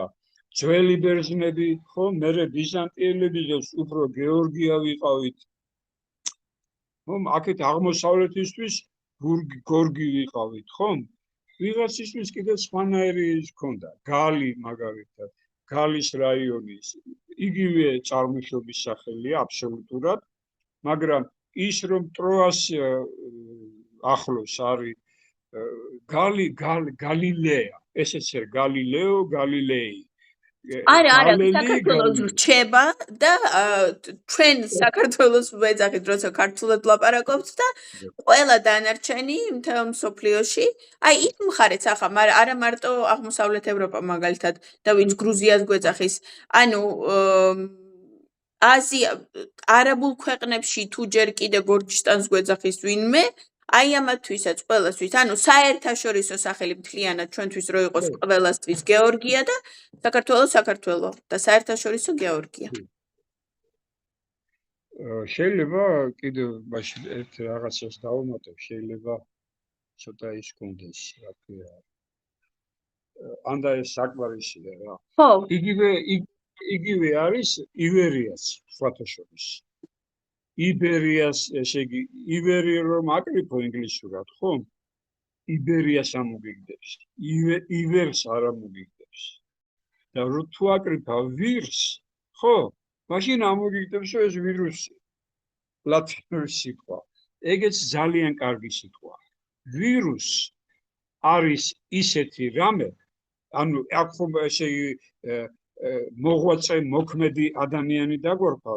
ძველი ბერძნები, ხო, მერე ბიზანტიელებიც უფრო გეორგია ვიყავით. ხო, აქეთ აღმოსავლეთისთვის გორგი ვიყავით, ხო? ვიღაცისთვის კიდე სხვანაირი ჰქონდა, გალი მაგალითად, გალის რაიონის იგივე წარმოშობის სახელია აბსოლუტურად, მაგრამ ის რომ ტროას ახლოს არის გალილეა, ესეც გალილეო, გალილეი. არა, საქართველოს რჩება და ჩვენ საქართველოს ვეძახით, როცა ქართულად ლაპარაკობთ და ყველა დანარჩენი მთელ მსოფლიოში, აი იქ მხარეც ახლა, მაგრამ არა მარტო აღმოსავლეთ ევროპა მაგალითად და ვინც გრუზიას გვეძახის, ანუ აზია, არაბულ ქვეყნებში თუ ჯერ კიდე გორჯისტანს გვეძახის ვინმე, აი ამათთვისაც ყველასთვის, ანუ საერთაშორისო სახელი მთლიანად ჩვენთვის რო იყოს ყველასთვის გეორგია და საქართველო და საერთაშორისო გეორგია. შეიძლება კიდევ მაშინ ერთ რაღაცას დავუმატებ, შეიძლება ცოტა ის კონდეს, რა ქვია. ანდა ეს საკმარისია რა. ხო. იგივე იგივე არის ივერიას სხვათა შორის. იბერიას, ესე იგი, იბერია რომ აკრიფო ინგლისურად, ხო? იბერიას ამოგიგდებს. ივერს არ ამოგიგდებს. და თუ აკრიფა ვირს, ხო? მაშინ ამოგიგდებს რომ ეს ვირუსი. ლათინური სიტყვა. ეგეც ძალიან კარგი სიტყვა. ვირუს არის ისეთი რამე, ანუ აქ ხომ ესე იგი მოღვაწე მოქმედი ადამიანი დაგვარქვა,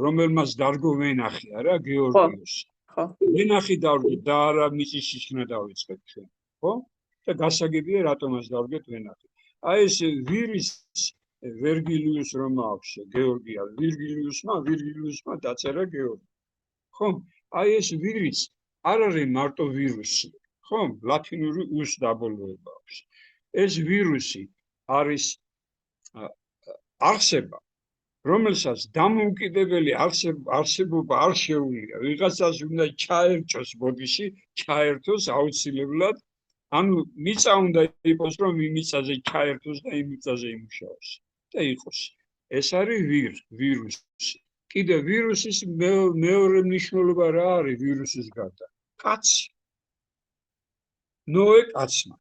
რომელმაც დარგო ვენახი, არა, გეორგიუსი. ხო. ვენახი დარგო და არა მიწის შიშნა დავიწყეთ ჩვენ, ხო? და გასაგებია რატომაც დავდგეთ ვენახი. აი ეს ვირის ვერგილიუს რომ აქვს გეორგია, ვირგილიუსმა დაწერა გეორგი. ხო? აი ეს ვირიც არ არის მარტო ვირუსი, ხო? ლათინური უს დაბოლოება აქვს. ეს ვირუსი არის არსება, რომელსაც დამოუკიდებელი არსებობა არ შეუძლია. ვიღაცას უნდა ჩაერჭოს ბოდიში, ჩაერთოს აუცილებლად, ანუ მიწა უნდა იყოს, რომ იმ მიწაზე ჩაერთოს და იმ მიწაზე იმუშაოს და იყოს. ეს არის ვირუსი. კიდე ვირუსის მეორე მნიშვნელობა რა არის ვირუსის გარდა? კაცი. ნოე კაცმა.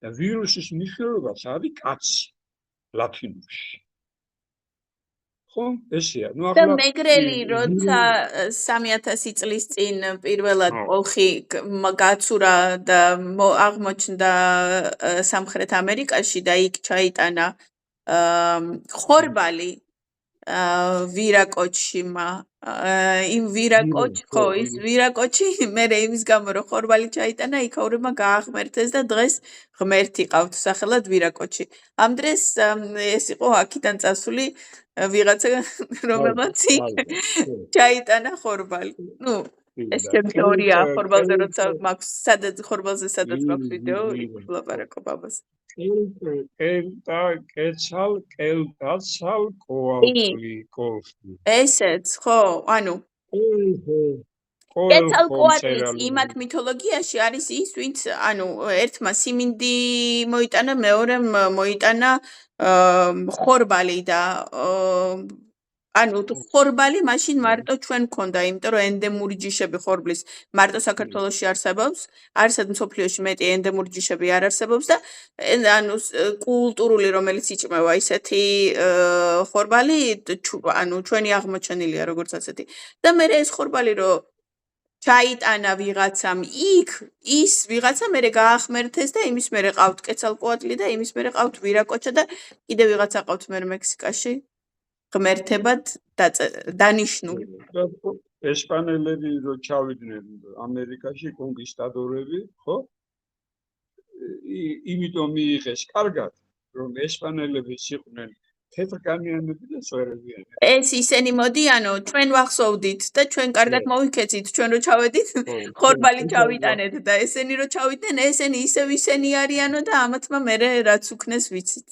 და ვირუსის მნიშვნელობაც არის კაცი ლათინურში. ხო, ესეა. ნუ და ახლა მეგრელი როცა 3000 წლის წინ პირველად ოლხი გაცურა და აღმოჩნდა სამხრეთ ამერიკაში და იქ ჩაიტანა ხორბალი ვირაკოჩიმა იმ ვირაკოჩ ხო ის ვირაკოჩი მერე იმის გამო რომ ხორბალი ჩაიტანა იქაურებმა გააღმერთეს და დღეს ღმერთი ყავთ სახელად ვირაკოჩი ამ დღეს ეს იყო აქიდან წასული ვიღაცა რომელმაც ჩაიტანა ხორბალი ნუ ეს თეორია ხორბალზე როცა მაქვს სადაც ხორბალზე სადაც მაქვს ვიდეო იქ ვლაპარაკობ ამას კელტაცალ კოალკოლი ესეც ხო ანუ კეცალკოატლის იმათ მითოლოგიაში არის ის ვინც ანუ ერთმა სიმინდი მოიტანა მეორემ მოიტანა ხორბალი და ანუ ხორბალი მაშინ მარტო ჩვენ გქონდა, იმიტომ რომ ენდემური ჯიშები ხორბლის მარტო საქართველოში არსებობს, არსად მსოფლიოში მეტი ენდემური ჯიშები არ არსებობს და ანუ კულტურული რომელიც იჭმევა ისეთი ხორბალი, ანუ ჩვენი აღმოჩენილია როგორც ასეთი. და მე ეს ხორბალი რო ჩაიტანა ვიღაცამ იქ ის ვიღაცა მერე გაახმერთეს და იმის მერე ყავთ კეცალკოატლი და იმის მერე ყავთ ვირაკოჩა და კიდე ვიღაცა ყავთ მერე მექსიკაში. ღმერთებად დანიშნული. ესპანელები რო ჩავიდნენ ამერიკაში კონკისტადორები, ხო? იმიტომ მიიღეს კარგად, რომ ესპანელებიც იყვნენ თეთრკანიანები და წვერებიანი. ეს ისენი მოდიანო, ჩვენ ვახსოვდით და ჩვენ კარგად მოვიქეცით, ჩვენ რო ჩავედით, ხორბალი ჩავიტანეთ და ესენი რო ჩავიდნენ, ესენი ისევ ისენი არიანო და ამათმა მერე რაც უქნეს ვიცით.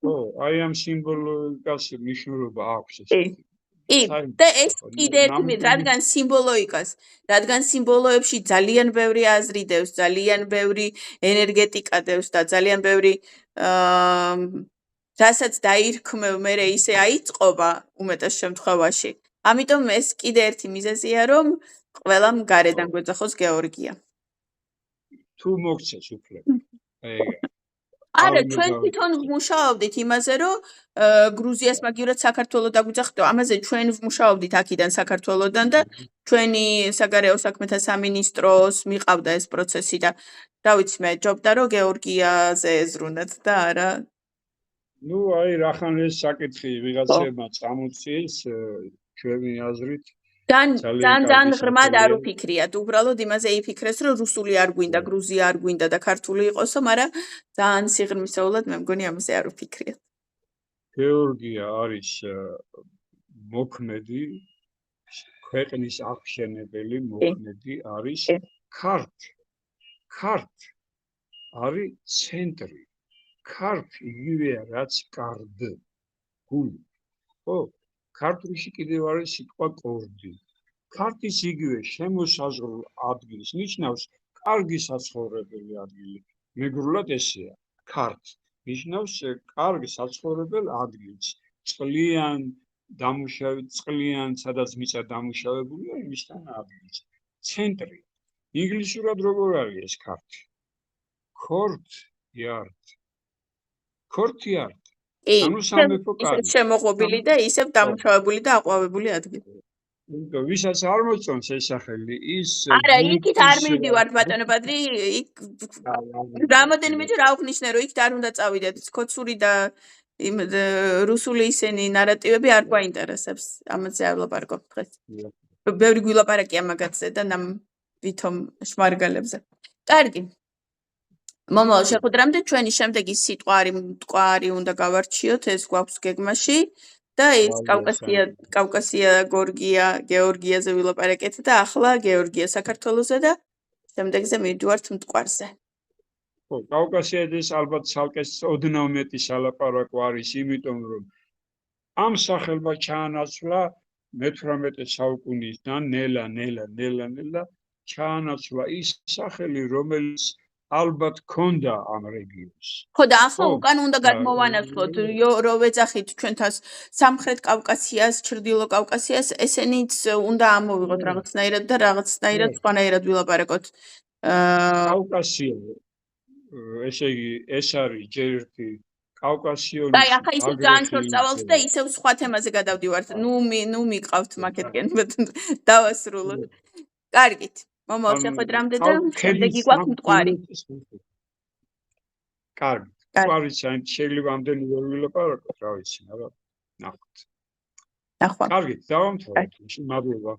ო, აი ამ სიმბოლიკას მნიშვნელობა აქვს ეს. და ეს კიდე ერთი რადგან სიმბოლოიკას, რადგან სიმბოლოებში ძალიან ბევრი აზრი დევს, ძალიან ბევრი ენერგეტიკა დევს და ძალიან ბევრი რასაც დაირქმევ მერე ისე აიწყობა უმეტეს შემთხვევაში. ამიტომ ეს კიდე ერთი მიზეზია, რომ ყველამ გარედან გვეძახოს გეორგია. თუ მოგცეს უფლება. არა, ჩვენ თვითონ ვმუშაობდით იმაზე, რომ გრუზიას მაგივრად საქართველოს დაგვიძახდო. ამაზე ჩვენ ვმუშაობდით აქიდან საქართველოსდან და ჩვენი საგარეო საქმეთა სამინისტროს მიყავდა ეს პროცესი და რა ვიცი მე, ჯობდა რომ გეორგიაზე ეზრუნათ და არა. ნუ აი რახან ეს საკითხი ვიღაცებმა წამოწიეს ჩვენი აზრით ძალიან ღრმად არ უფიქრიათ. უბრალოდ იმაზე იფიქრეს, რომ რუსული არ გვინდა, გრუზია არ გვინდა და ქართული იყოსო, მაგრამ ძალიან სიღრმისეულად მე მგონი ამაზე არ უფიქრიათ. გეორგია არის მოქმედი ქვეყნის აღშენებელი მოქმედი არის ქართ არის ცენტრი. ქართ იგივეა რაც კარდ. გული. ხო? ქართულში კიდევ არის სიტყვა კორდი. ქართის იგივე შემოსაზღვრულ ადგილს ნიშნავს კარგი საცხოვრებელი ადგილი. მეგრულად ესეა. ქართ. ნიშნავს კარგ საცხოვრებელ ადგილს. წყლიან, სადაც მიწა დამუშავებულია, იმისთან ადგილს. ცენტრი. ინგლისურად როგორ არის ეს ქართი? courtyard. courtyard. ანუ სამეფო კარგი. ისევ შემოღობილი და ისევ დამუშავებული და აყვავებული ადგილი. იმიტომ ვისაც არ მოწონს ეს სახელი, ის არა, იქით არ მივდივართ ბატონო პატრი, იქ რამოდენიმეჯერ აღვნიშნე, რომ იქით არ უნდა წავიდეთ. სკოცური და იმ რუსული ისენი ნარატივები არ გვაინტერესებს. ამაზე არ ვლაპარაკობ დღეს. ბევრი გვილაპარაკია მაგათზე და ვითომ შმარგალებზე. კარგი. მომავალ შეხვედრამდე ჩვენი შემდეგი სიტყვა მტკვარი უნდა გავარჩიოთ, ეს გვაქვს გეგმაში და ეს კავკასია გეორგიაზე ვილაპარაკეთ და ახლა გეორგია საქართველოზე და შემდეგზე მივდივართ მტკვარზე. ხო, კავკასიაძეს ალბათ ცალკე ოდნავ მეტი სალაპარაკო არის, იმიტომ რომ ამ სახელმა ჩაანაცვლა მე-18 საუკუნისგან ნელა ჩაანაცვლა ის სახელი, რომელიც ალბათ ქონდა ამ რეგიონს. ხო და ახლა უკან უნდა გადმოვანაცვლოთ, რომ ვეძახით ჩვენთას სამხრეთ კავკასიას, ჩრდილო კავკასიას, ესენიც უნდა ამოვიღოთ რაღაცნაირად და რაღაცნაირად სხვანაირად ვილაპარაკოთ. კავკასია, ესე იგი, ეს არის ჯერ ერთი კავკასიონის. და ახლა ისე ძალიან შორს წავალთ და ისევ სხვა თემაზე გადავდივართ. ნუ მიყავთ მაგეთკენ დავასრულოთ. კარგით. მომავალ შეხვედრამდე და შემდეგი გვაქვს მტკვარი. კარგი. მტკვარი შეიძლება ამდენი ვერ ვილაპარაკოთ, რა ვიცი, მაგრამ ნახოთ. ნახვა. კარგით, დავამთავრეთ. მადლობა.